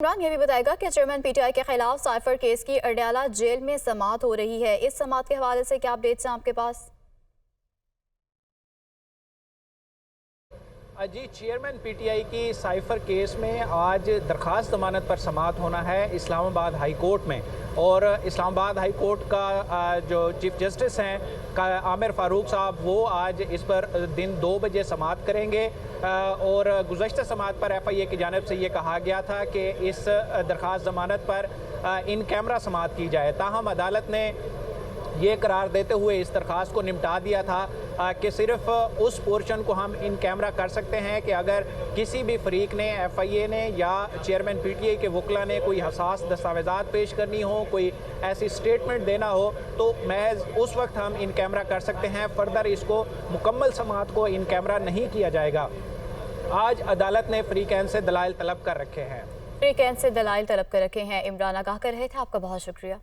इमरान ये भी बताएगा कि चेयरमैन पीटीआई के खिलाफ साइफर केस की अडयाला जेल में समाअत हो रही है। इस समाअत के हवाले से क्या अपडेट्स हैं आपके पास? जी, चेयरमैन पीटीआई की साइफर केस में आज दरखास्त जमानत पर समाअत होना है इस्लामाबाद हाई कोर्ट में। और इस्लामाबाद हाई कोर्ट का जो चीफ जस्टिस हैं आमिर फ़ारूक साहब, वो आज इस पर दिन 2 बजे समाअत करेंगे। और गुज़श्ता समाअत पर एफआईए की जानिब से ये कहा गया था कि इस दरखास्त जमानत पर इन कैमरा समाअत की जाए। ताहम अदालत ने ये करार देते हुए इस दरख्वास्त को निपटा दिया था कि सिर्फ उस पोर्शन को हम इन कैमरा कर सकते हैं कि अगर किसी भी फरीक ने, एफआईए ने या चेयरमैन पीटीआई के वकला ने कोई हसास दस्तावेज़ात पेश करनी हो, कोई ऐसी स्टेटमेंट देना हो, तो महज उस वक्त हम इन कैमरा कर सकते हैं। फर्दर इसको मुकम्मल समाअत को इन कैमरा नहीं किया जाएगा। आज अदालत ने फरीकैन से दलाइल तलब कर रखे हैं। फरीकैन से दलाइल तलब कर रखे हैं। इमरान आगाह कर रहे थे, आपका बहुत शुक्रिया।